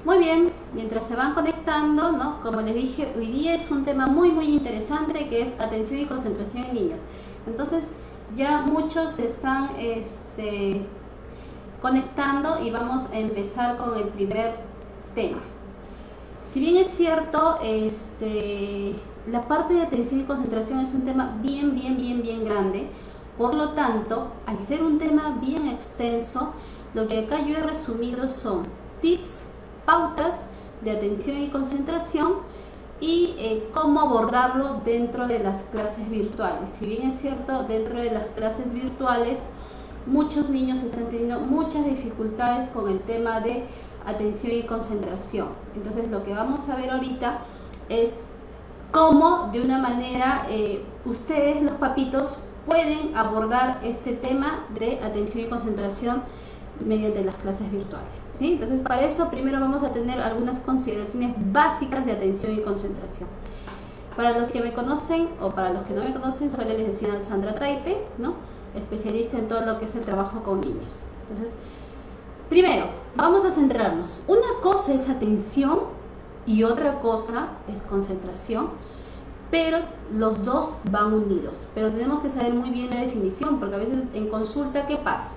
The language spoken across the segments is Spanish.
Muy bien, mientras se van conectando, ¿no? Como les dije, hoy día es un tema muy interesante, que es atención y concentración en niños. Entonces ya muchos se están conectando y vamos a empezar con el primer tema. Si bien es cierto, la parte de atención y concentración es un tema bien grande. Por lo tanto, al ser un tema bien extenso, lo que acá yo he resumido son tips, pautas de atención y concentración y cómo abordarlo dentro de las clases virtuales. Si bien es cierto, dentro de las clases virtuales muchos niños están teniendo muchas dificultades con el tema de atención y concentración. Entonces lo que vamos a ver ahorita es cómo de una manera ustedes, los papitos, pueden abordar este tema de atención y concentración mediante las clases virtuales, ¿sí? Entonces para eso primero vamos a tener algunas consideraciones básicas de atención y concentración. Para los que me conocen o para los que no me conocen, soy la licenciada Sandra Taipe, ¿no? Especialista en todo lo que es el trabajo con niños. Entonces, primero, vamos a centrarnos. Una cosa es atención y otra cosa es concentración, pero los dos van unidos. Pero tenemos que saber muy bien la definición, porque a veces en consulta, ¿qué pasa?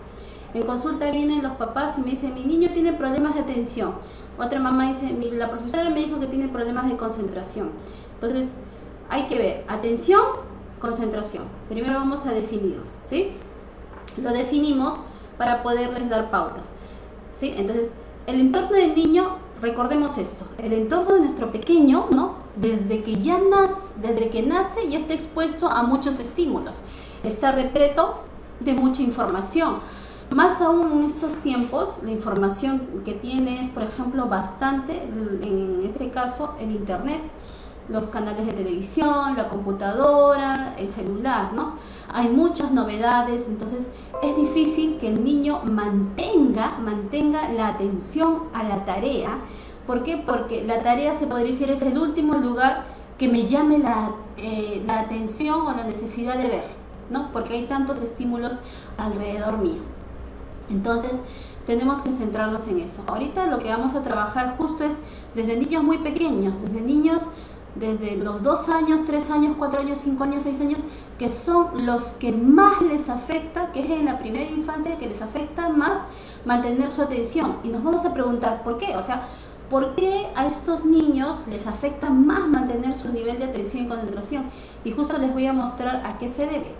En consulta vienen los papás y me dicen, mi niño tiene problemas de atención. Otra mamá dice, la profesora me dijo que tiene problemas de concentración. Entonces, hay que ver atención, concentración. Primero vamos a definirlo, ¿sí? Lo definimos para poderles dar pautas, ¿sí? Entonces, el entorno del niño, recordemos esto, el entorno de nuestro pequeño, ¿no? Desde que nace ya está expuesto a muchos estímulos, está repleto de mucha información. Más aún en estos tiempos, la información que tiene es, por ejemplo, bastante, en este caso, el internet, los canales de televisión, la computadora, el celular, ¿no? Hay muchas novedades, entonces es difícil que el niño mantenga la atención a la tarea. ¿Por qué? Porque la tarea, se podría decir, es el último lugar que me llame la atención o la necesidad de ver, ¿no? Porque hay tantos estímulos alrededor mío. Entonces tenemos que centrarnos en eso. Ahorita lo que vamos a trabajar justo es desde niños muy pequeños, desde los 2 años, 3 años, 4 años, 5 años, 6 años, que son los que más les afecta, que es en la primera infancia que les afecta más mantener su atención. Y nos vamos a preguntar, ¿por qué? O sea, ¿por qué a estos niños les afecta más mantener su nivel de atención y concentración? Y justo les voy a mostrar a qué se debe.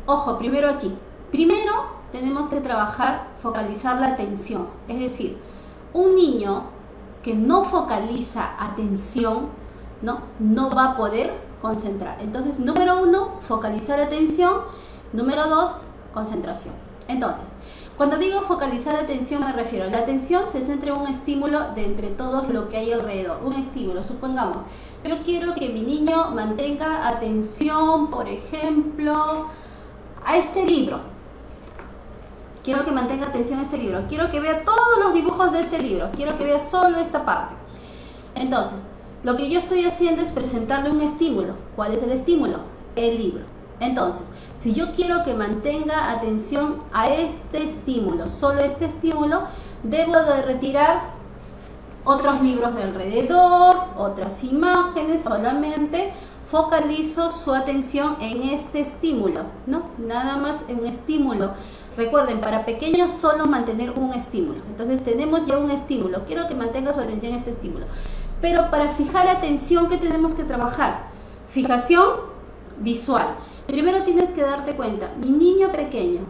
Ojo, primero aquí. Primero tenemos que focalizar la atención. Es decir, un niño que no focaliza atención, no va a poder concentrar. Entonces, número 1, focalizar atención. Número 2, concentración. Entonces, cuando digo focalizar atención me refiero a la atención se centra en un estímulo de entre todos lo que hay alrededor. Un estímulo, supongamos, yo quiero que mi niño mantenga atención, por ejemplo, a este libro. Quiero que mantenga atención a este libro. Quiero que vea todos los dibujos de este libro. Quiero que vea solo esta parte. Entonces, lo que yo estoy haciendo es presentarle un estímulo. ¿Cuál es el estímulo? El libro. Entonces, si yo quiero que mantenga atención a este estímulo, solo este estímulo, debo de retirar otros libros de alrededor, otras imágenes, solamente focalizo su atención en este estímulo, ¿no? Nada más en un estímulo. Recuerden, para pequeños solo mantener un estímulo. Entonces tenemos ya un estímulo. Quiero que mantenga su atención en este estímulo. Pero para fijar atención, ¿qué tenemos que trabajar? Fijación visual. Primero tienes que darte cuenta, mi niño pequeño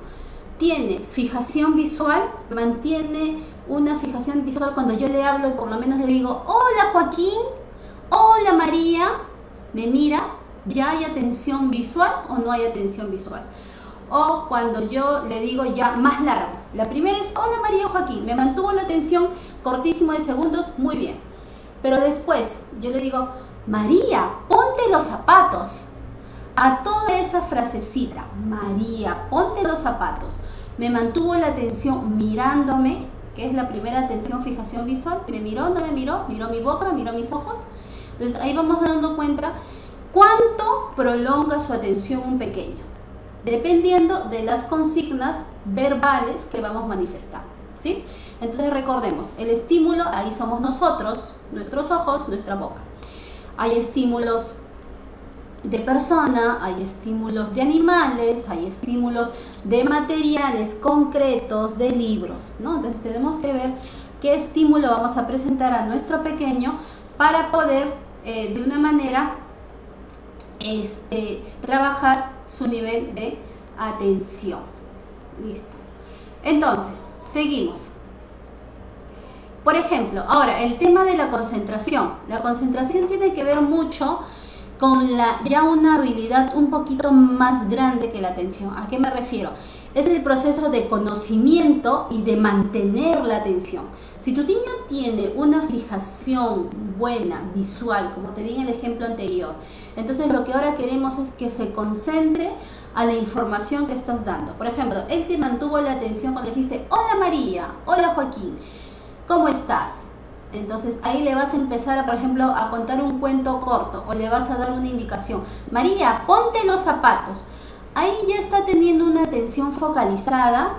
tiene fijación visual, mantiene una fijación visual cuando yo le hablo y por lo menos le digo, hola Joaquín, hola María, me mira, ¿ya hay atención visual o no hay atención visual? O cuando yo le digo ya más largo, la primera es hola María Joaquín, me mantuvo la atención cortísimo de segundos, muy bien. Pero después yo le digo, María, ponte los zapatos. A toda esa frasecita, María, ponte los zapatos, me mantuvo la atención mirándome, que es la primera atención, fijación visual. Me miró, no me miró, miró mi boca, miró mis ojos. Entonces ahí vamos dando cuenta cuánto prolonga su atención un pequeño, dependiendo de las consignas verbales que vamos manifestando. ¿sí? Entonces recordemos, el estímulo, ahí somos nosotros, nuestros ojos, nuestra boca. Hay estímulos de persona, hay estímulos de animales, hay estímulos de materiales concretos, de libros, ¿no? Entonces tenemos que ver qué estímulo vamos a presentar a nuestro pequeño para poder de una manera trabajar su nivel de atención. Listo. Entonces, seguimos. Por ejemplo, ahora el tema de la concentración. La concentración tiene que ver mucho con ya una habilidad un poquito más grande que la atención. ¿A qué me refiero? Es el proceso de conocimiento y de mantener la atención. Si tu niño tiene una fijación buena, visual, como te di en el ejemplo anterior, entonces lo que ahora queremos es que se concentre a la información que estás dando. Por ejemplo, él te mantuvo la atención cuando dijiste, hola María, hola Joaquín, ¿cómo estás? Entonces ahí le vas a empezar, por ejemplo, a contar un cuento corto o le vas a dar una indicación. María, ponte los zapatos. Ahí ya está teniendo una atención focalizada,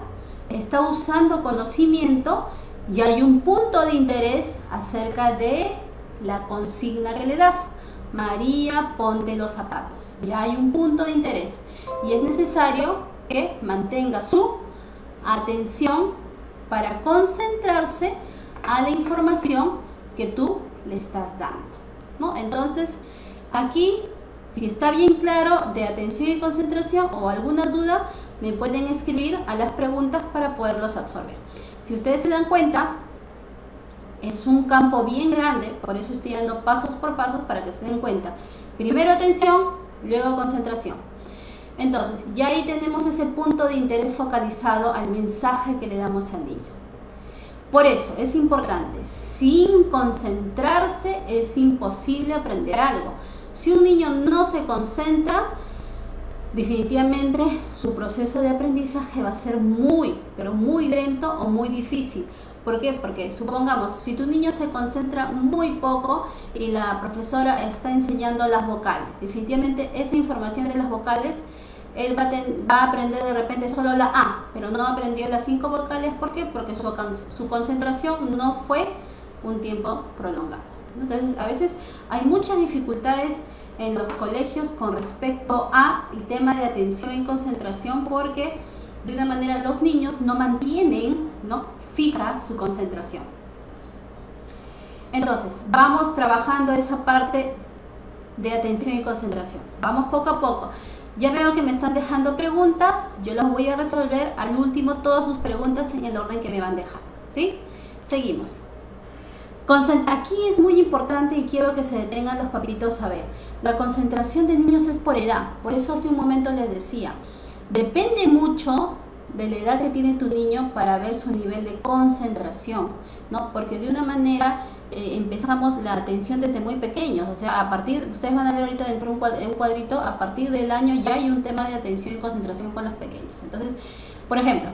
está usando conocimiento y hay un punto de interés acerca de la consigna que le das. María, ponte los zapatos. Ya hay un punto de interés y es necesario que mantenga su atención para concentrarse a la información que tú le estás dando, ¿no? Entonces, aquí, si está bien claro de atención y concentración o alguna duda, me pueden escribir a las preguntas para poderlos absorber. Si ustedes se dan cuenta, es un campo bien grande, por eso estoy dando pasos por pasos para que se den cuenta. Primero atención, luego concentración. Entonces, ya ahí tenemos ese punto de interés focalizado al mensaje que le damos al niño. Por eso es importante, sin concentrarse es imposible aprender algo. Si un niño no se concentra, definitivamente su proceso de aprendizaje va a ser pero muy lento o muy difícil. ¿Por qué? Porque supongamos, si tu niño se concentra muy poco y la profesora está enseñando las vocales, definitivamente esa información de las vocales, él va a aprender de repente solo la A, pero no aprendió las 5 vocales. ¿Por qué? Porque su concentración no fue un tiempo prolongado. Entonces, a veces hay muchas dificultades en los colegios con respecto al tema de atención y concentración, porque de una manera los niños no mantienen, fija su concentración. Entonces, vamos trabajando esa parte de atención y concentración. Vamos poco a poco. Ya veo que me están dejando preguntas, yo las voy a resolver al último, todas sus preguntas en el orden que me van dejando, ¿sí? Seguimos. Aquí es muy importante y quiero que se detengan los papitos a ver. La concentración de niños es por edad, por eso hace un momento les decía, depende mucho de la edad que tiene tu niño para ver su nivel de concentración, ¿no? Porque de una manera empezamos la atención desde muy pequeños, o sea, ustedes van a ver ahorita dentro de un cuadrito, a partir del año ya hay un tema de atención y concentración con los pequeños. Entonces, por ejemplo,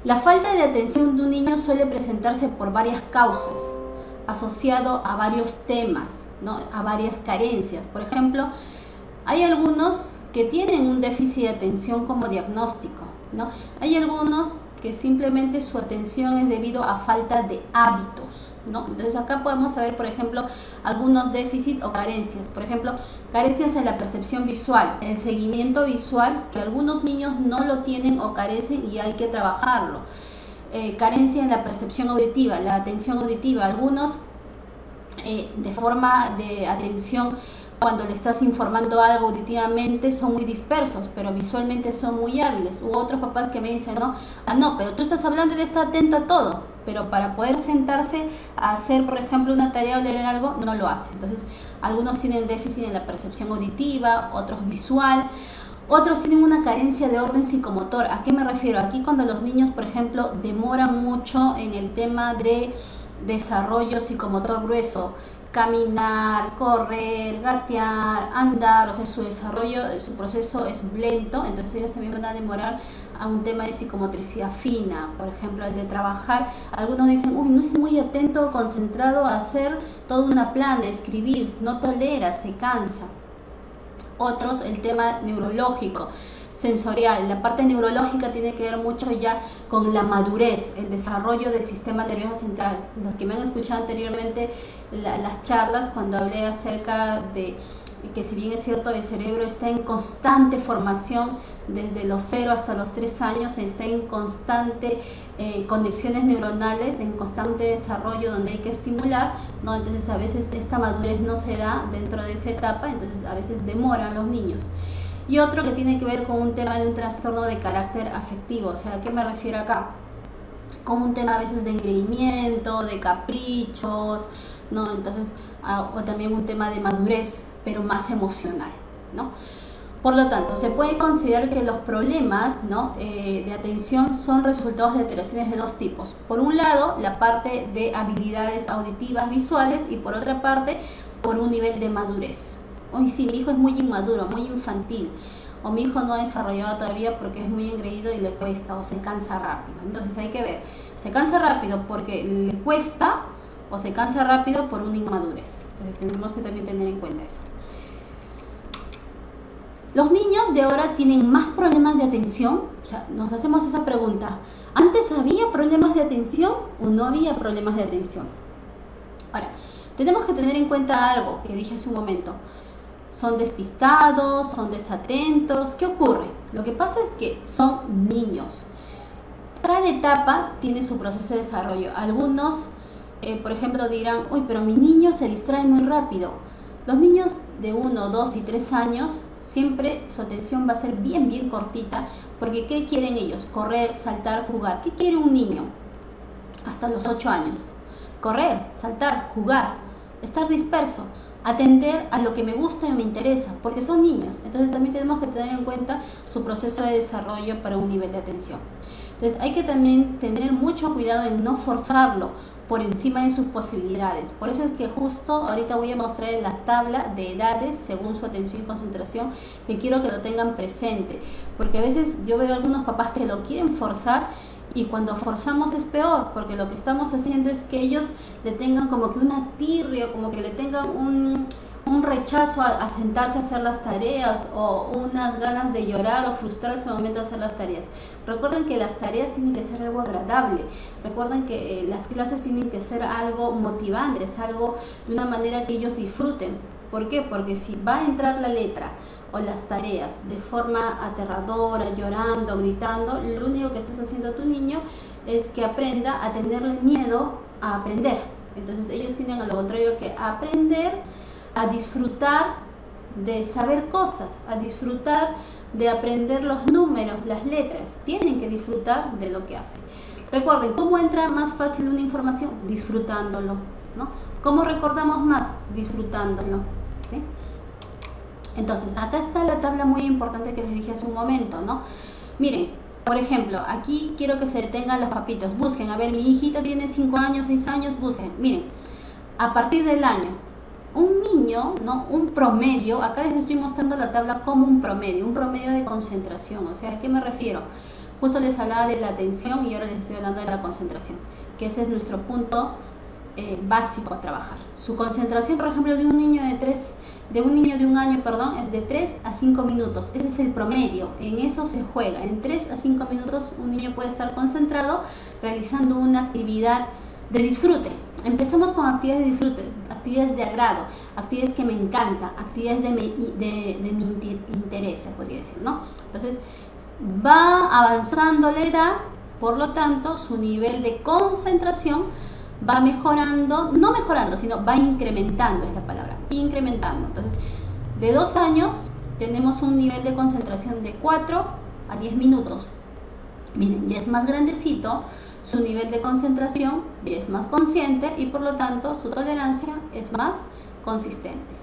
la falta de atención de un niño suele presentarse por varias causas, asociado a varios temas, ¿no? A varias carencias. Por ejemplo, hay algunos que tienen un déficit de atención como diagnóstico, ¿no? Hay algunos que simplemente su atención es debido a falta de hábitos, ¿no? Entonces acá podemos saber, por ejemplo, algunos déficits o carencias. Por ejemplo, carencias en la percepción visual, el seguimiento visual, que algunos niños no lo tienen o carecen y hay que trabajarlo. Carencia en la percepción auditiva, la atención auditiva, algunos de forma de atención cuando le estás informando algo auditivamente son muy dispersos, pero visualmente son muy hábiles. U otros papás que me dicen, no, pero tú estás hablando y él está atento a todo, pero para poder sentarse a hacer, por ejemplo, una tarea o leer algo, no lo hace. Entonces, algunos tienen déficit en la percepción auditiva, otros visual, otros tienen una carencia de orden psicomotor. ¿A qué me refiero? Aquí cuando los niños, por ejemplo, demoran mucho en el tema de desarrollo psicomotor grueso, caminar, correr, gatear, andar, o sea, su desarrollo, su proceso es lento, entonces ellos también van a demorar a un tema de psicomotricidad fina. Por ejemplo, el de trabajar, algunos dicen, no es muy atento, concentrado a hacer toda una plana, escribir, no tolera, se cansa. Otros, el tema neurológico, sensorial. La parte neurológica tiene que ver mucho ya con la madurez, el desarrollo del sistema nervioso central. Los que me han escuchado anteriormente las charlas, cuando hablé acerca de que, si bien es cierto, el cerebro está en constante formación desde los 0 hasta los 3 años, está en constante conexiones neuronales, en constante desarrollo donde hay que estimular, ¿no? Entonces a veces esta madurez no se da dentro de esa etapa, entonces a veces demoran los niños. Y otro que tiene que ver con un tema de un trastorno de carácter afectivo. O sea, ¿a qué me refiero acá? Con un tema a veces de engreimiento, de caprichos, ¿no? Entonces, o también un tema de madurez, pero más emocional, ¿no? Por lo tanto, se puede considerar que los problemas, ¿no?, de atención son resultados de alteraciones de dos tipos. Por un lado, la parte de habilidades auditivas visuales, y por otra parte, por un nivel de madurez. Hoy sí, mi hijo es muy inmaduro, muy infantil, o mi hijo no ha desarrollado todavía porque es muy engreído y le cuesta, o se cansa rápido. Entonces hay que ver, ¿se cansa rápido porque le cuesta o se cansa rápido por una inmadurez? Entonces tenemos que también tener en cuenta eso. Los niños de ahora tienen más problemas de atención. O sea, nos hacemos esa pregunta: ¿antes había problemas de atención o no había problemas de atención? Ahora, tenemos que tener en cuenta algo que dije hace un momento. Son despistados, son desatentos. ¿Qué ocurre? Lo que pasa es que son niños. Cada etapa tiene su proceso de desarrollo. Algunos, por ejemplo, dirán: uy, pero mi niño se distrae muy rápido. Los niños de 1, 2 y 3 años, siempre su atención va a ser bien cortita, porque ¿qué quieren ellos? Correr, saltar, jugar. ¿Qué quiere un niño hasta los 8 años? Correr, saltar, jugar, estar disperso, atender a lo que me gusta y me interesa, porque son niños. Entonces también tenemos que tener en cuenta su proceso de desarrollo para un nivel de atención. Entonces hay que también tener mucho cuidado en no forzarlo por encima de sus posibilidades. Por eso es que justo ahorita voy a mostrar la tabla de edades según su atención y concentración, que quiero que lo tengan presente, porque a veces yo veo algunos papás que lo quieren forzar, y cuando forzamos es peor, porque lo que estamos haciendo es que ellos le tengan como que una tirria, como que le tengan un rechazo a sentarse a hacer las tareas, o unas ganas de llorar o frustrarse al momento de hacer las tareas. Recuerden que las tareas tienen que ser algo agradable. Recuerden que las clases tienen que ser algo motivante, es algo de una manera que ellos disfruten. ¿Por qué? Porque si va a entrar la letra o las tareas de forma aterradora, llorando, gritando, lo único que estás haciendo a tu niño es que aprenda a tenerle miedo a aprender. Entonces ellos tienen a lo contrario que aprender a disfrutar de saber cosas, a disfrutar de aprender los números, las letras. Tienen que disfrutar de lo que hacen. Recuerden, ¿cómo entra más fácil una información? Disfrutándolo, ¿no? ¿Cómo recordamos más? Disfrutándolo, ¿sí? Entonces, acá está la tabla muy importante que les dije hace un momento, ¿no? Miren, por ejemplo, aquí quiero que se detengan los papitos. Busquen, a ver, mi hijito tiene 5 años, 6 años, busquen. Miren, a partir del año, un niño, ¿no?, un promedio, acá les estoy mostrando la tabla como un promedio de concentración. O sea, ¿a qué me refiero? Justo les hablaba de la atención y ahora les estoy hablando de la concentración, que ese es nuestro punto básico a trabajar. Su concentración, por ejemplo, de un niño de un año, es de 3 a 5 minutos. Ese es el promedio, en eso se juega. En 3 a 5 minutos un niño puede estar concentrado realizando una actividad de disfrute. Empezamos con actividades de disfrute, actividades de agrado, actividades que me encantan, actividades de mi interés, se podría decir, ¿no? Entonces va avanzando la edad, por lo tanto su nivel de concentración va mejorando, no mejorando, sino va incrementando, es la palabra, incrementando. Entonces, de 2 años tenemos un nivel de concentración de 4 a 10 minutos. Miren, ya es más grandecito, su nivel de concentración ya es más consciente y por lo tanto su tolerancia es más consistente.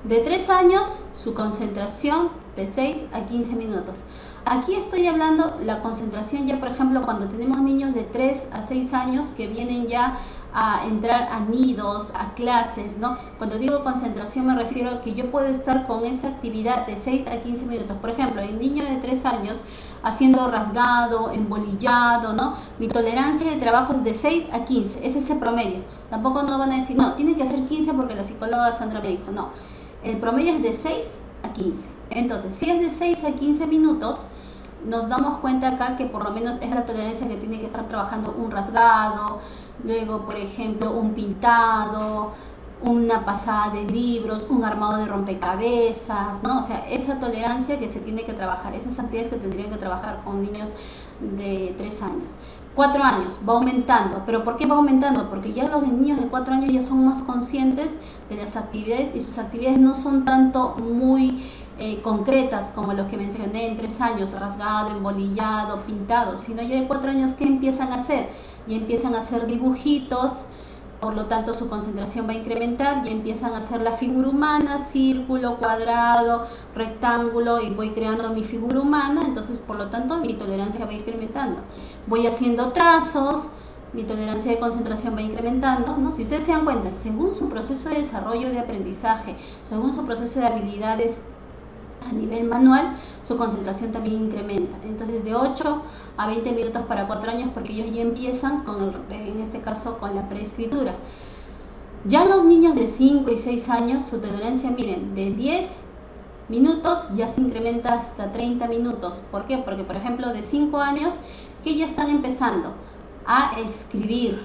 De 3 años, su concentración de 6 a 15 minutos. Aquí estoy hablando la concentración ya, por ejemplo, cuando tenemos niños de 3 a 6 años que vienen ya a entrar a nidos, a clases, ¿no? Cuando digo concentración me refiero a que yo puedo estar con esa actividad de 6 a 15 minutos. Por ejemplo, el niño de 3 años haciendo rasgado, embolillado, ¿no? Mi tolerancia de trabajo es de 6 a 15, es ese promedio. Tampoco no van a decir, no, tiene que hacer 15 porque la psicóloga Sandra me dijo, no. El promedio es de 6 a 15. Entonces, si es de 6 a 15 minutos, nos damos cuenta acá que por lo menos es la tolerancia que tiene que estar trabajando un rasgado, luego por ejemplo un pintado, una pasada de libros, un armado de rompecabezas, ¿no? O sea, esa tolerancia que se tiene que trabajar, esas actividades que tendrían que trabajar con niños de 3 años. 4 años, va aumentando. ¿Pero por qué va aumentando? Porque ya los niños de 4 años ya son más conscientes de las actividades y sus actividades no son tanto muy concretas como los que mencioné en 3 años, rasgado, embolillado, pintado, sino ya de 4 años, ¿qué empiezan a hacer? Ya empiezan a hacer dibujitos, por lo tanto su concentración va a incrementar, ya empiezan a hacer la figura humana, círculo, cuadrado, rectángulo, y voy creando mi figura humana, entonces por lo tanto mi tolerancia va incrementando. Voy haciendo trazos, mi tolerancia de concentración va incrementando, ¿no? Si ustedes se dan cuenta, según su proceso de desarrollo de aprendizaje, según su proceso de habilidades a nivel manual, su concentración también incrementa. Entonces de 8 a 20 minutos para 4 años, porque ellos ya empiezan en este caso con la preescritura. Ya los niños de 5 y 6 años, su tolerancia, miren, de 10 minutos ya se incrementa hasta 30 minutos. ¿Por qué? Porque por ejemplo de 5 años que ya están empezando a escribir,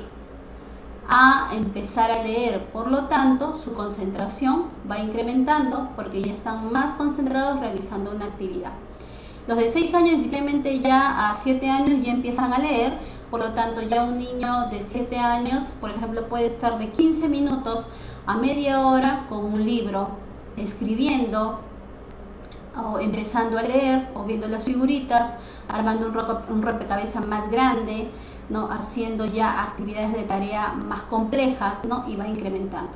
a empezar a leer, por lo tanto su concentración va incrementando porque ya están más concentrados realizando una actividad. Los de 6 años definitivamente ya a 7 años ya empiezan a leer, por lo tanto ya un niño de 7 años, por ejemplo, puede estar de 15 minutos a media hora con un libro, escribiendo o empezando a leer o viendo las figuritas, armando un rompecabezas más grande, ¿no? Haciendo ya actividades de tarea más complejas, ¿no? Y va incrementando.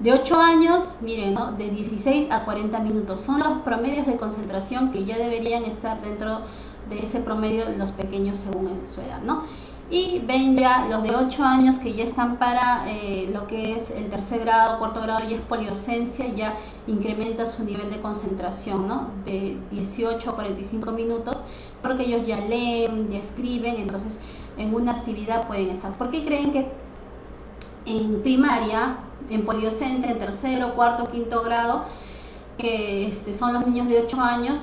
De 8 años, miren, ¿no? De 16 a 40 minutos son los promedios de concentración que ya deberían estar dentro de ese promedio los pequeños según su edad, ¿no? Y ven ya los de 8 años que ya están para lo que es el tercer grado, cuarto grado, ya es poliocencia, ya incrementa su nivel de concentración, ¿no? De 18 a 45 minutos, porque ellos ya leen, ya escriben, entonces en una actividad pueden estar. ¿Por qué creen que en primaria, en poliocencia, en tercero, cuarto, quinto grado, que son los niños de 8 años,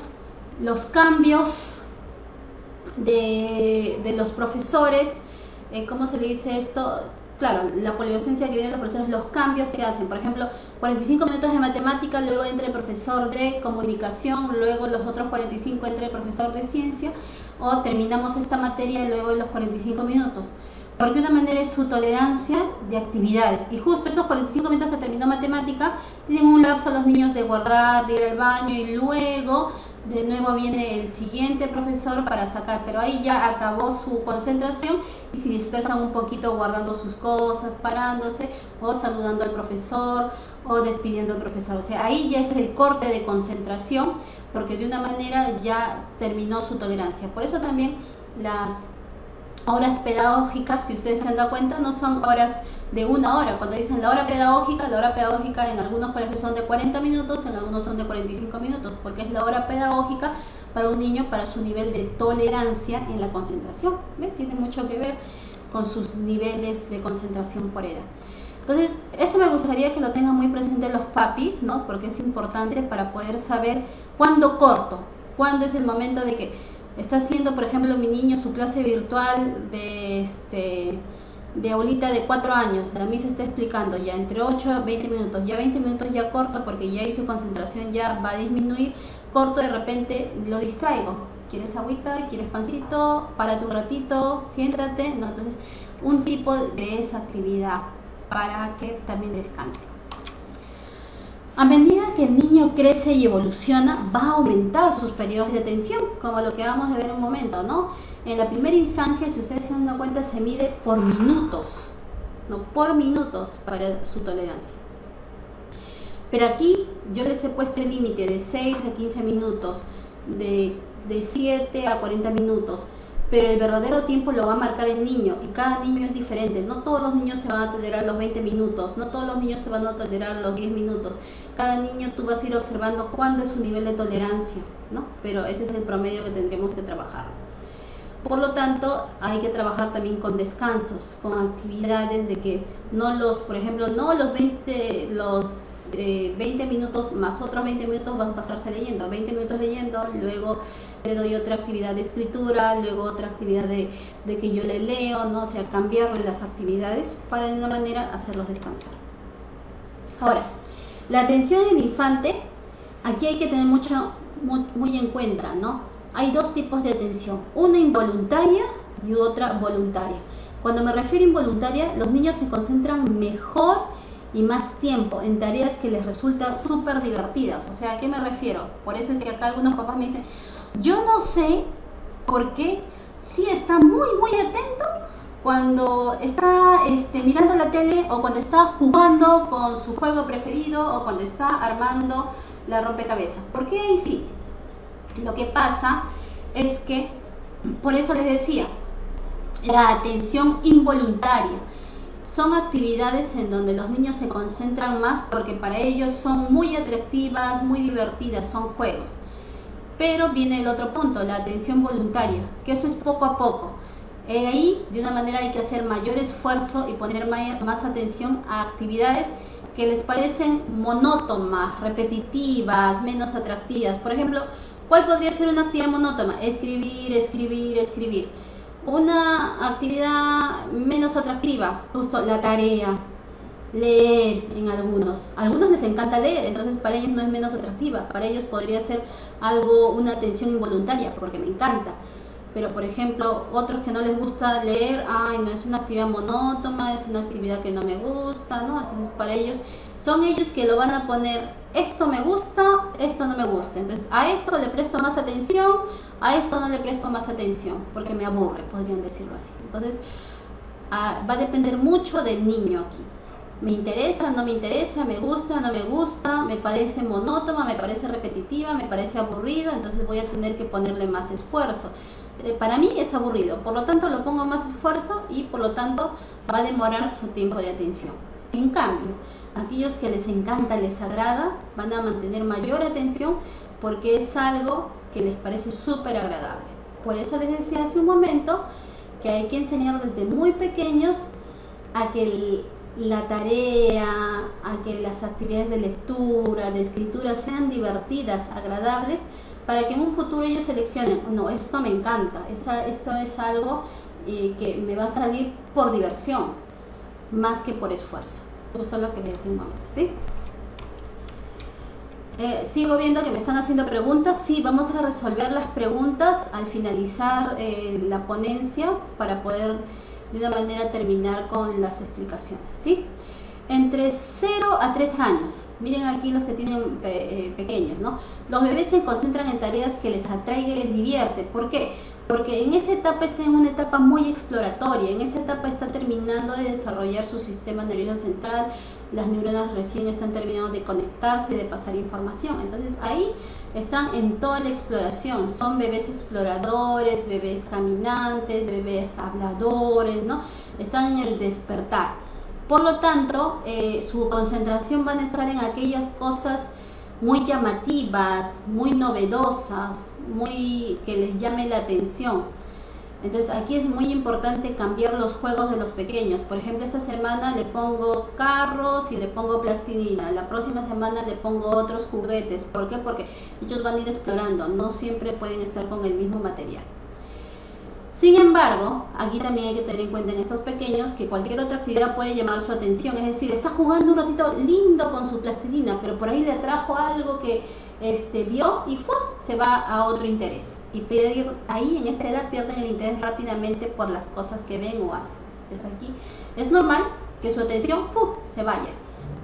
los cambios de los profesores, ¿cómo se le dice esto? Claro, la poliocencia que viene de los profesores, los cambios que hacen, por ejemplo, 45 minutos de matemática, luego entra el profesor de comunicación, luego los otros 45 entra el profesor de ciencia, o terminamos esta materia y luego los 45 minutos. Porque una manera es su tolerancia de actividades, y justo esos 45 minutos que terminó matemática tienen un lapso los niños de guardar, de ir al baño, y luego de nuevo viene el siguiente profesor para sacar, pero ahí ya acabó su concentración y se dispersan un poquito guardando sus cosas, parándose o saludando al profesor o despidiendo al profesor. O sea, ahí ya es el corte de concentración, porque de una manera ya terminó su tolerancia. Por eso también las horas pedagógicas, si ustedes se han dado cuenta, no son horas de 1 hora. Cuando dicen la hora pedagógica en algunos colegios son de 40 minutos, en algunos son de 45 minutos, porque es la hora pedagógica para un niño, para su nivel de tolerancia en la concentración. ¿Ven? Tiene mucho que ver con sus niveles de concentración por edad. Entonces, esto me gustaría que lo tengan muy presente los papis, ¿no? Porque es importante para poder saber cuándo corto, cuándo es el momento de que está haciendo, por ejemplo, mi niño su clase virtual de aulita de 4 años, la misa está explicando ya entre 8 a 20 minutos, ya 20 minutos ya corto porque ya ahí su concentración ya va a disminuir, corto, de repente lo distraigo, ¿quieres agüita? ¿Quieres pancito? Párate un ratito, siéntate, ¿no? Entonces, un tipo de esa actividad para que también descanse. A medida que el niño crece y evoluciona, va a aumentar sus periodos de atención, como lo que vamos a ver en un momento, ¿no? En la primera infancia, si ustedes se dan cuenta, se mide por minutos, ¿no? Por minutos para su tolerancia. Pero aquí yo les he puesto el límite de 6 a 15 minutos, de 7 a 40 minutos. Pero el verdadero tiempo lo va a marcar el niño, y cada niño es diferente. No todos los niños te van a tolerar los 20 minutos, no todos los niños te van a tolerar los 10 minutos. Cada niño tú vas a ir observando cuándo es su nivel de tolerancia, ¿no? Pero ese es el promedio que tendremos que trabajar. Por lo tanto, hay que trabajar también con descansos, con actividades de que no los, por ejemplo, no los entonces 20 minutos más otros 20 minutos van a pasarse leyendo, 20 minutos leyendo, luego le doy otra actividad de escritura, luego otra actividad de que yo le leo, ¿no? O sea, cambiarle las actividades para de una manera hacerlos descansar. Ahora, la atención en el infante, aquí hay que tener muy en cuenta, ¿no? Hay dos tipos de atención, una involuntaria y otra voluntaria. Cuando me refiero a involuntaria, los niños se concentran mejor y más tiempo en tareas que les resultan súper divertidas. O sea, ¿a qué me refiero? Por eso es que acá algunos papás me dicen, yo no sé por qué sí está muy atento cuando está mirando la tele, o cuando está jugando con su juego preferido, o cuando está armando la rompecabezas. ¿Por qué ahí sí? Lo que pasa es que, por eso les decía, la atención involuntaria son actividades en donde los niños se concentran más porque para ellos son muy atractivas, muy divertidas, son juegos. Pero viene el otro punto, la atención voluntaria, que eso es poco a poco. Ahí, de una manera, hay que hacer mayor esfuerzo y poner más atención a actividades que les parecen monótonas, repetitivas, menos atractivas. Por ejemplo, ¿cuál podría ser una actividad monótona? Escribir. Una actividad menos atractiva, justo la tarea, leer en algunos. A algunos les encanta leer, entonces para ellos no es menos atractiva. Para ellos podría ser una atención involuntaria, porque me encanta. Pero por ejemplo, otros que no les gusta leer, no, es una actividad monótona, es una actividad que no me gusta, ¿no? Entonces para ellos, son ellos que lo van a poner, esto me gusta, esto no me gusta. Entonces a esto le presto más atención, a esto no le presto más atención, porque me aburre, podrían decirlo así. Entonces va a depender mucho del niño aquí. Me interesa, no me interesa, me gusta, no me gusta, me parece monótona, me parece repetitiva, me parece aburrida, entonces voy a tener que ponerle más esfuerzo. Para mí es aburrido, por lo tanto lo pongo más esfuerzo y por lo tanto va a demorar su tiempo de atención. En cambio, aquellos que les encanta, les agrada, van a mantener mayor atención porque es algo que les parece súper agradable. Por eso les decía hace un momento que hay que enseñar desde muy pequeños a que la tarea, a que las actividades de lectura, de escritura sean divertidas, agradables, para que en un futuro ellos seleccionen, no, esto me encanta, esto es algo que me va a salir por diversión, más que por esfuerzo. Eso es lo que les decía un momento, ¿sí? Sigo viendo que me están haciendo preguntas. Sí, vamos a resolver las preguntas al finalizar la ponencia para poder de una manera terminar con las explicaciones, ¿sí? Entre 0 a 3 años, miren aquí los que tienen pequeños, ¿no? Los bebés se concentran en tareas que les atraiga y les divierte. ¿Por qué? Porque en esa etapa está en una etapa muy exploratoria, en esa etapa está terminando de desarrollar su sistema nervioso central, las neuronas recién están terminando de conectarse y de pasar información. Entonces ahí están en toda la exploración, son bebés exploradores, bebés caminantes, bebés habladores, ¿no? Están en el despertar. Por lo tanto, su concentración van a estar en aquellas cosas muy llamativas, muy novedosas, que les llame la atención. Entonces aquí es muy importante cambiar los juegos de los pequeños. Por ejemplo, esta semana le pongo carros y le pongo plastilina. La próxima semana le pongo otros juguetes. ¿Por qué? Porque ellos van a ir explorando, no siempre pueden estar con el mismo material. Sin embargo, aquí también hay que tener en cuenta en estos pequeños que cualquier otra actividad puede llamar su atención. Es decir, está jugando un ratito lindo con su plastilina, pero por ahí le atrajo algo que vio y se va a otro interés. Y ahí en esta edad pierden el interés rápidamente por las cosas que ven o hacen. Entonces aquí es normal que su atención se vaya,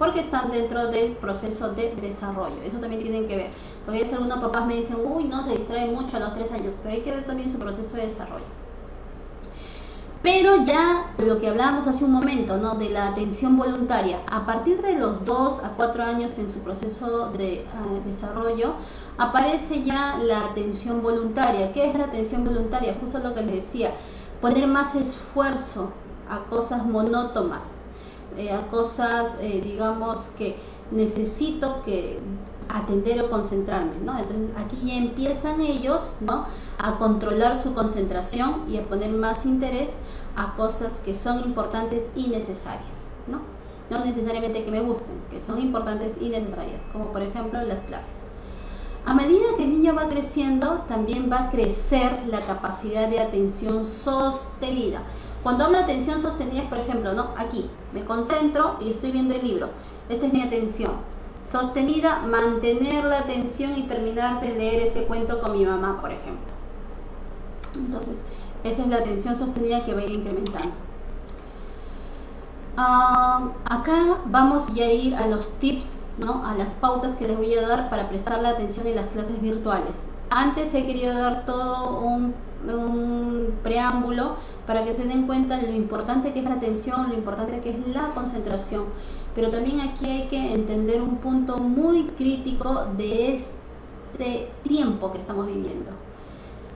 porque están dentro del proceso de desarrollo. Eso también tienen que ver. Porque algunos papás me dicen, uy, no, se distrae mucho a los 3 años, pero hay que ver también su proceso de desarrollo. Pero ya lo que hablábamos hace un momento, ¿no? De la atención voluntaria, a partir de los 2 a 4 años en su proceso de desarrollo, aparece ya la atención voluntaria. ¿Qué es la atención voluntaria? Justo lo que les decía, poner más esfuerzo a cosas monótonas, a cosas, digamos, que necesito atender o concentrarme, ¿no? Entonces aquí ya empiezan ellos, ¿no? A controlar su concentración y a poner más interés a cosas que son importantes y necesarias, ¿no? no necesariamente que me gusten, que son importantes y necesarias, como por ejemplo las clases. A medida que el niño va creciendo, también va a crecer la capacidad de atención sostenida. Cuando hablo de atención sostenida es, por ejemplo, ¿no? Aquí me concentro y estoy viendo el libro. Esta es mi atención. Sostenida, mantener la atención y terminar de leer ese cuento con mi mamá, por ejemplo. Entonces, esa es la atención sostenida que va a ir incrementando. Acá vamos ya a ir a los tips, ¿no? A las pautas que les voy a dar para prestar la atención en las clases virtuales. Antes he querido dar todo un preámbulo para que se den cuenta de lo importante que es la atención, lo importante que es la concentración. Pero también aquí hay que entender un punto muy crítico de este tiempo que estamos viviendo.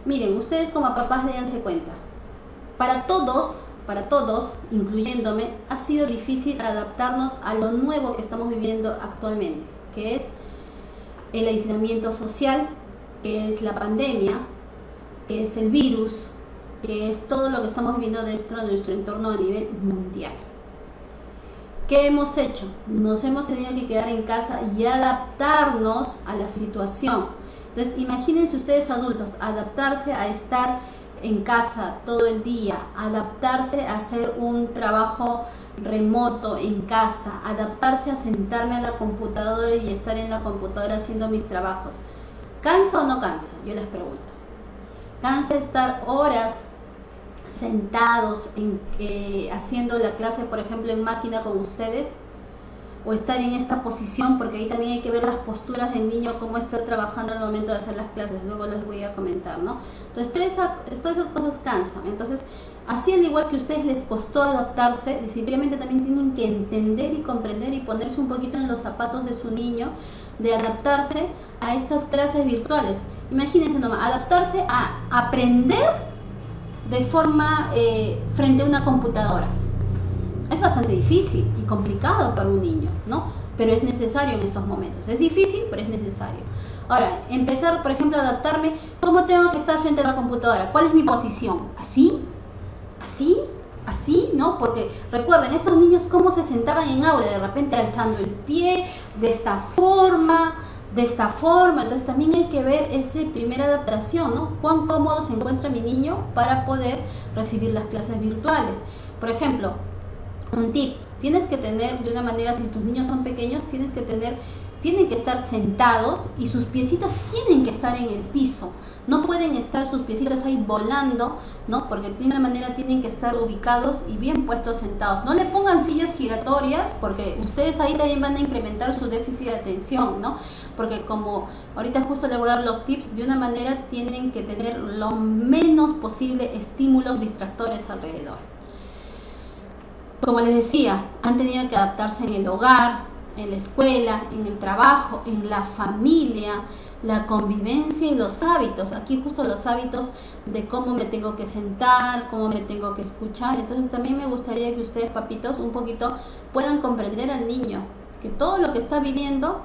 Miren, ustedes como papás dense cuenta. Para todos, incluyéndome, ha sido difícil adaptarnos a lo nuevo que estamos viviendo actualmente, que es el aislamiento social, que es la pandemia, que es el virus, que es todo lo que estamos viviendo dentro de nuestro entorno a nivel mundial. ¿Qué hemos hecho? Nos hemos tenido que quedar en casa y adaptarnos a la situación. Entonces, imagínense ustedes adultos, adaptarse a estar en casa todo el día, adaptarse a hacer un trabajo remoto en casa, adaptarse a sentarme a la computadora y estar en la computadora haciendo mis trabajos. ¿Cansa o no cansa? Yo les pregunto. ¿Cansa estar horas sentados haciendo la clase, por ejemplo, en máquina con ustedes? O estar en esta posición, porque ahí también hay que ver las posturas del niño, cómo está trabajando al momento de hacer las clases. Luego les voy a comentar, ¿no? Entonces, todas esas cosas cansan. Entonces, así al igual que a ustedes les costó adaptarse, definitivamente también tienen que entender y comprender y ponerse un poquito en los zapatos de su niño, de adaptarse a estas clases virtuales. Imagínense nomás, adaptarse a aprender de forma frente a una computadora. Es bastante difícil y complicado para un niño, ¿no? Pero es necesario en estos momentos. Es difícil, pero es necesario. Ahora, empezar, por ejemplo, a adaptarme. ¿Cómo tengo que estar frente a la computadora? ¿Cuál es mi posición? ¿Así? ¿Así? ¿Así? ¿No? Porque recuerden, estos niños cómo se sentaban en aula, de repente alzando el pie, de esta forma. Entonces también hay que ver esa primera adaptación, ¿no? Cuán cómodo se encuentra mi niño para poder recibir las clases virtuales. Por ejemplo, un tip, tienes que tener de una manera, si tus niños son pequeños, tienen que estar sentados y sus piecitos tienen que estar en el piso. No pueden estar sus piecitos ahí volando, ¿no? Porque de una manera tienen que estar ubicados y bien puestos sentados. No le pongan sillas giratorias, porque ustedes ahí también van a incrementar su déficit de atención, ¿no? Porque como ahorita justo le voy a dar los tips, de una manera tienen que tener lo menos posible estímulos distractores alrededor. Como les decía, han tenido que adaptarse en el hogar, en la escuela, en el trabajo, en la familia, la convivencia y los hábitos. Aquí justo los hábitos de cómo me tengo que sentar, cómo me tengo que escuchar. Entonces también me gustaría que ustedes, papitos, un poquito puedan comprender al niño, que todo lo que está viviendo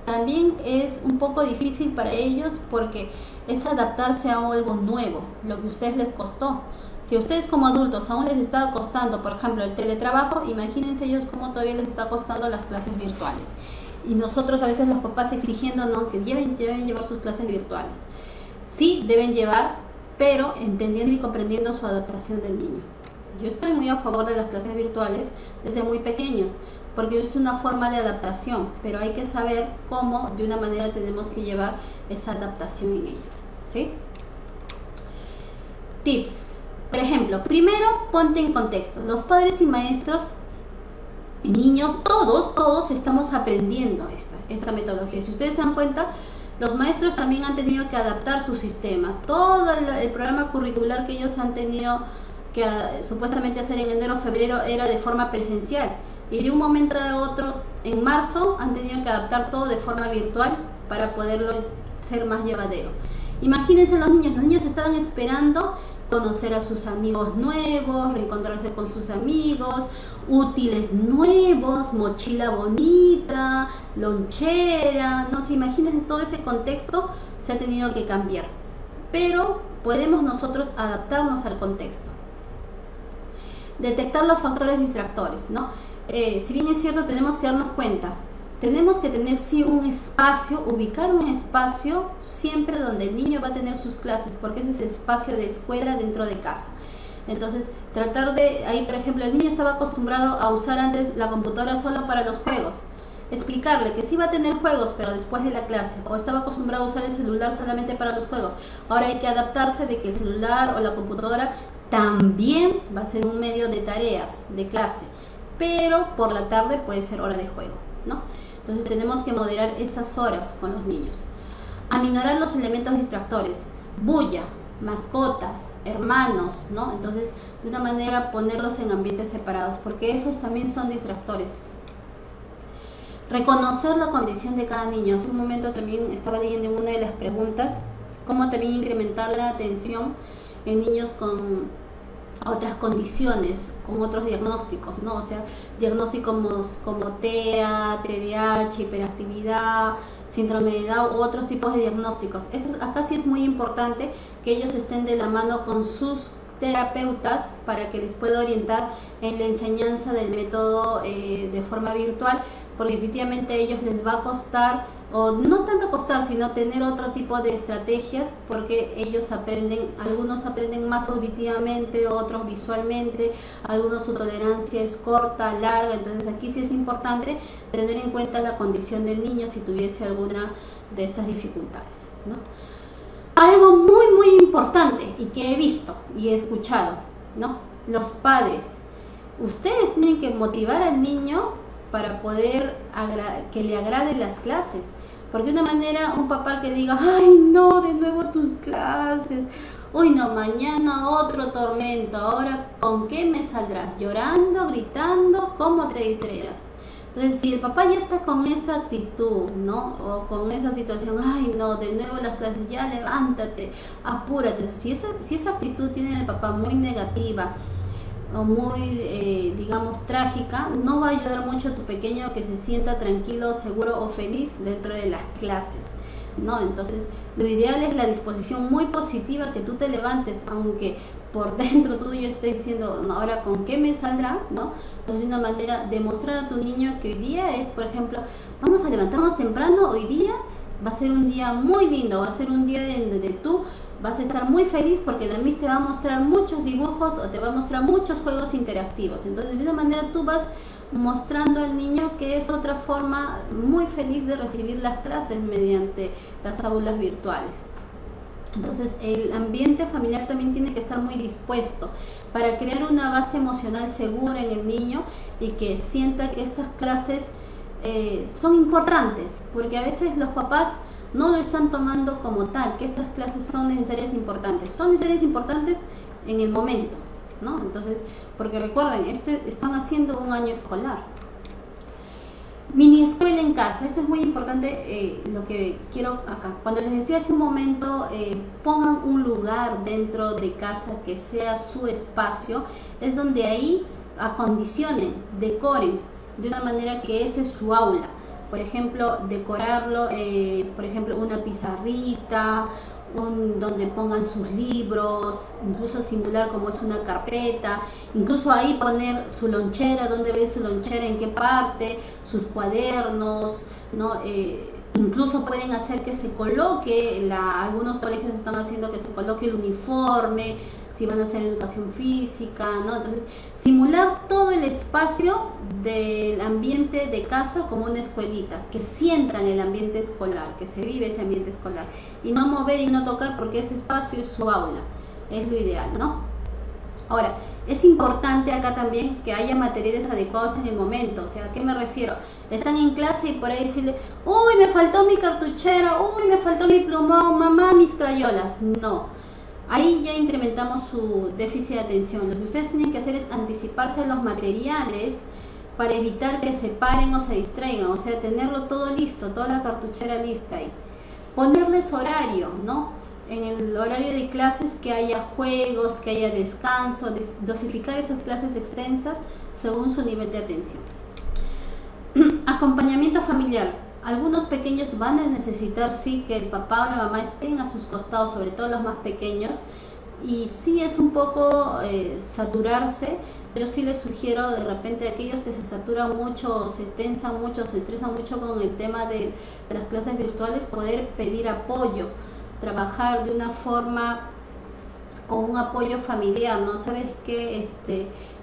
también es un poco difícil para ellos, porque es adaptarse a algo nuevo, lo que a ustedes les costó. Si a ustedes como adultos aún les está costando, por ejemplo, el teletrabajo, imagínense ellos cómo todavía les está costando las clases virtuales. Y nosotros a veces los papás exigiéndonos que deben llevar sus clases virtuales. Sí, deben llevar, pero entendiendo y comprendiendo su adaptación del niño. Yo estoy muy a favor de las clases virtuales desde muy pequeños, porque es una forma de adaptación, pero hay que saber cómo de una manera tenemos que llevar esa adaptación en ellos, ¿sí? Tips. Por ejemplo, primero ponte en contexto. Los padres y maestros, niños, todos estamos aprendiendo esta metodología. Si ustedes se dan cuenta, los maestros también han tenido que adaptar su sistema. Todo el programa curricular que ellos han tenido que supuestamente hacer en enero o febrero era de forma presencial. Y de un momento a otro, en marzo, han tenido que adaptar todo de forma virtual para poderlo ser más llevadero. Imagínense los niños estaban esperando conocer a sus amigos nuevos, reencontrarse con sus amigos, útiles nuevos, mochila bonita, lonchera, no se imaginen, todo ese contexto se ha tenido que cambiar, pero podemos nosotros adaptarnos al contexto. Detectar los factores distractores, ¿no? si bien es cierto, tenemos que darnos cuenta, tenemos que tener sí un espacio, ubicar un espacio siempre donde el niño va a tener sus clases, porque ese es el espacio de escuela dentro de casa. Entonces, tratar de, ahí por ejemplo, el niño estaba acostumbrado a usar antes la computadora solo para los juegos. Explicarle que sí va a tener juegos, pero después de la clase, o estaba acostumbrado a usar el celular solamente para los juegos. Ahora hay que adaptarse de que el celular o la computadora también va a ser un medio de tareas, de clase, pero por la tarde puede ser hora de juego, ¿no? Entonces tenemos que moderar esas horas con los niños. Aminorar los elementos distractores, bulla, mascotas, hermanos, ¿no? Entonces, de una manera ponerlos en ambientes separados, porque esos también son distractores. Reconocer la condición de cada niño. Hace un momento también estaba leyendo en una de las preguntas cómo también incrementar la atención en niños con otras condiciones, con otros diagnósticos, ¿no? O sea, diagnósticos como TEA, TDAH, hiperactividad, síndrome de Down u otros tipos de diagnósticos. Acá sí es muy importante que ellos estén de la mano con sus terapeutas para que les pueda orientar en la enseñanza del método de forma virtual, porque definitivamente a ellos les va a costar, o no tanto costar, sino tener otro tipo de estrategias, porque ellos aprenden, algunos aprenden más auditivamente, otros visualmente, algunos su tolerancia es corta, larga. Entonces aquí sí es importante tener en cuenta la condición del niño si tuviese alguna de estas dificultades, ¿no? Algo muy importante y que he visto y he escuchado, ¿no? Los padres, ustedes tienen que motivar al niño para poder que le agraden las clases, porque de una manera un papá que diga, ay no, de nuevo tus clases, uy no, mañana otro tormento, ahora ¿con qué me saldrás? ¿Llorando, gritando? ¿Cómo te distraerás? Entonces, si el papá ya está con esa actitud, ¿no? O con esa situación, ay no, de nuevo las clases, ya levántate, apúrate. Si esa actitud tiene el papá muy negativa o muy, digamos, trágica, no va a ayudar mucho a tu pequeño que se sienta tranquilo, seguro o feliz dentro de las clases, ¿no? Entonces, lo ideal es la disposición muy positiva, que tú te levantes, aunque por dentro tuyo estés diciendo, no, ahora ¿con qué me saldrá? ¿No? Entonces, de una manera, demostrar a tu niño que hoy día es, por ejemplo, vamos a levantarnos temprano, hoy día va a ser un día muy lindo, va a ser un día en donde tú vas a estar muy feliz porque la Miss te va a mostrar muchos dibujos o te va a mostrar muchos juegos interactivos. Entonces, de una manera tú vas mostrando al niño que es otra forma muy feliz de recibir las clases mediante las aulas virtuales. Entonces, el ambiente familiar también tiene que estar muy dispuesto para crear una base emocional segura en el niño y que sienta que estas clases son importantes, porque a veces los papás no lo están tomando como tal, que estas clases son necesarias e importantes. Son necesarias e importantes en el momento, ¿no? Entonces, porque recuerden, están haciendo un año escolar. Mini escuela en casa, esto es muy importante, lo que quiero acá. Cuando les decía hace un momento, pongan un lugar dentro de casa que sea su espacio, es donde ahí acondicionen, decoren, de una manera que ese es su aula. Por ejemplo, decorarlo, por ejemplo, una pizarrita, donde pongan sus libros, incluso simular como es una carpeta, incluso ahí poner su lonchera, dónde ve su lonchera, en qué parte, sus cuadernos, ¿no? Incluso pueden hacer que se coloque, algunos colegios están haciendo que se coloque el uniforme, si van a hacer educación física, ¿no? Entonces, simular todo el espacio del ambiente de casa como una escuelita, que sientan el ambiente escolar, que se vive ese ambiente escolar, y no mover y no tocar, porque ese espacio es su aula, es lo ideal, ¿no? Ahora, es importante acá también que haya materiales adecuados en el momento. O sea, ¿a qué me refiero? Están en clase y por ahí decirle, uy, me faltó mi cartuchera, uy, me faltó mi plumón, mamá, mis crayolas. No. Ahí ya incrementamos su déficit de atención. Lo que ustedes tienen que hacer es anticiparse a los materiales para evitar que se paren o se distraigan. O sea, tenerlo todo listo, toda la cartuchera lista ahí. Ponerles horario, ¿no? En el horario de clases que haya juegos, que haya descanso, dosificar esas clases extensas según su nivel de atención. Acompañamiento familiar. Algunos pequeños van a necesitar sí que el papá o la mamá estén a sus costados, sobre todo los más pequeños, y sí es un poco saturarse. Yo sí les sugiero de repente a aquellos que se saturan mucho, se tensan mucho, se estresan mucho con el tema de las clases virtuales, poder pedir apoyo, trabajar de una forma con un apoyo familiar, ¿no? ¿Sabes qué?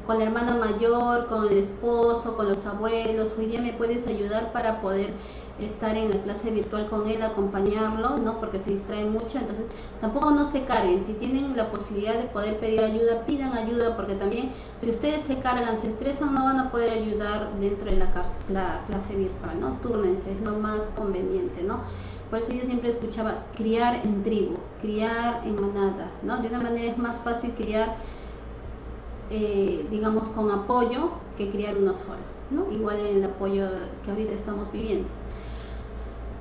Con la hermana mayor, con el esposo, con los abuelos, hoy día me puedes ayudar para poder estar en la clase virtual con él, acompañarlo, ¿no? Porque se distrae mucho, entonces tampoco no se carguen. Si tienen la posibilidad de poder pedir ayuda, pidan ayuda, porque también si ustedes se cargan, se estresan, no van a poder ayudar dentro de la clase virtual, ¿no? Túrnense, es lo más conveniente, ¿no? Por eso yo siempre escuchaba criar en tribu, criar en manada, ¿no? De una manera es más fácil criar, digamos, con apoyo que criar uno solo, ¿no? Igual en el apoyo que ahorita estamos viviendo.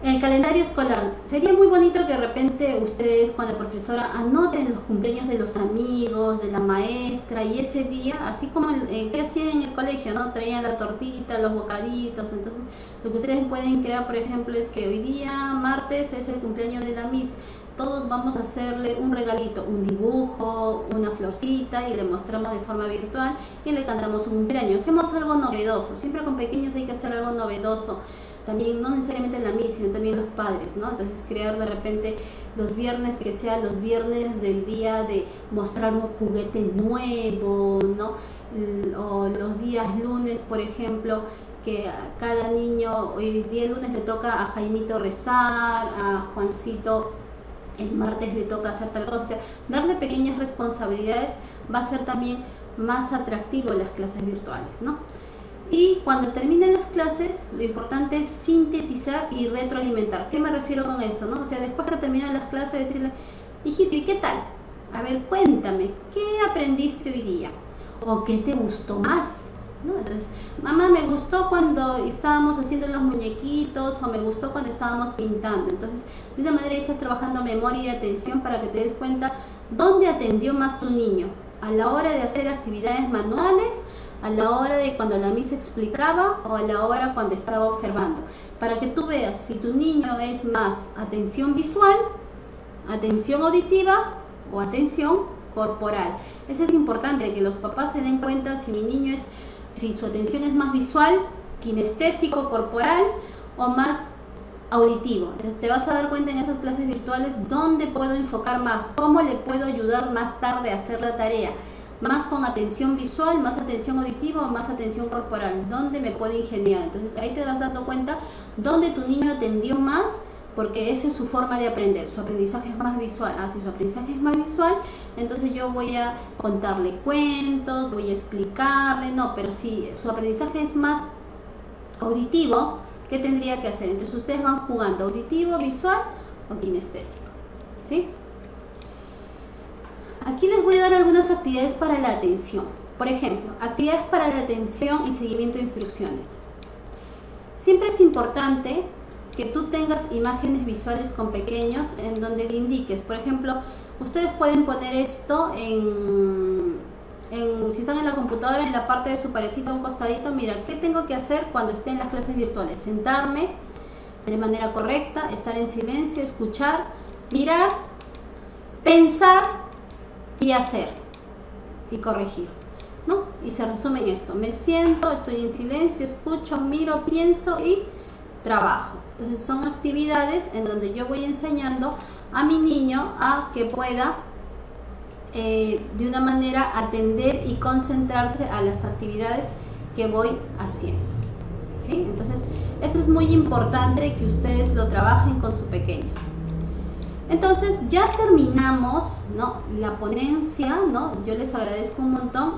El calendario escolar. Sería muy bonito que de repente ustedes con la profesora anoten los cumpleaños de los amigos, de la maestra, y ese día, así como que hacían en el colegio, ¿no? Traían la tortita, los bocaditos. Entonces lo que ustedes pueden crear, por ejemplo, es que hoy día, martes, es el cumpleaños de la Miss. Todos vamos a hacerle un regalito, un dibujo, una florcita, y le mostramos de forma virtual y le cantamos un cumpleaños. Hacemos algo novedoso. Siempre con pequeños hay que hacer algo novedoso. También no necesariamente la Miss, sino también los padres, ¿no? Entonces crear de repente los viernes que sean los viernes del día de mostrar un juguete nuevo, ¿no? O los días lunes, por ejemplo, que a cada niño, hoy día lunes le toca a Jaimito rezar, a Juancito el martes le toca hacer tal cosa. O sea, darle pequeñas responsabilidades va a ser también más atractivo las clases virtuales, ¿no? Y cuando terminen las clases, lo importante es sintetizar y retroalimentar. ¿Qué me refiero con esto, no? O sea, después que terminan las clases, decirle, hijito, ¿y qué tal? A ver, cuéntame, ¿qué aprendiste hoy día? ¿O qué te gustó más? ¿No? Entonces, mamá, me gustó cuando estábamos haciendo los muñequitos, o me gustó cuando estábamos pintando. Entonces, de una manera estás trabajando memoria y atención para que te des cuenta dónde atendió más tu niño. A la hora de hacer actividades manuales, a la hora de cuando la Miss explicaba, o a la hora cuando estaba observando, para que tú veas si tu niño es más atención visual, atención auditiva o atención corporal. Eso es importante, que los papás se den cuenta si su atención es más visual, kinestésico, corporal, o más auditivo. Entonces te vas a dar cuenta en esas clases virtuales dónde puedo enfocar más, cómo le puedo ayudar más tarde a hacer la tarea. Más con atención visual, más atención auditiva o más atención corporal, dónde me puedo ingeniar. Entonces ahí te vas dando cuenta dónde tu niño atendió más, porque esa es su forma de aprender. Su aprendizaje es más visual. Si su aprendizaje es más visual, entonces yo voy a contarle cuentos, voy a explicarle, no, pero si su aprendizaje es más auditivo, ¿qué tendría que hacer? Entonces ustedes van jugando auditivo, visual o kinestésico, ¿sí? Aquí les voy a dar algunas actividades para la atención. Por ejemplo, actividades para la atención y seguimiento de instrucciones. Siempre es importante que tú tengas imágenes visuales con pequeños en donde le indiques. Por ejemplo, ustedes pueden poner esto si están en la computadora, en la parte de su parecito, un costadito. Mira, ¿qué tengo que hacer cuando esté en las clases virtuales? Sentarme de manera correcta, estar en silencio, escuchar, mirar, pensar y hacer y corregir, ¿no? Y se resume en esto: me siento, estoy en silencio, escucho, miro, pienso y trabajo. Entonces son actividades en donde yo voy enseñando a mi niño a que pueda de una manera atender y concentrarse a las actividades que voy haciendo, ¿sí? Entonces esto es muy importante que ustedes lo trabajen con su pequeño. Entonces ya terminamos, ¿no?, la ponencia, ¿no? Yo les agradezco un montón.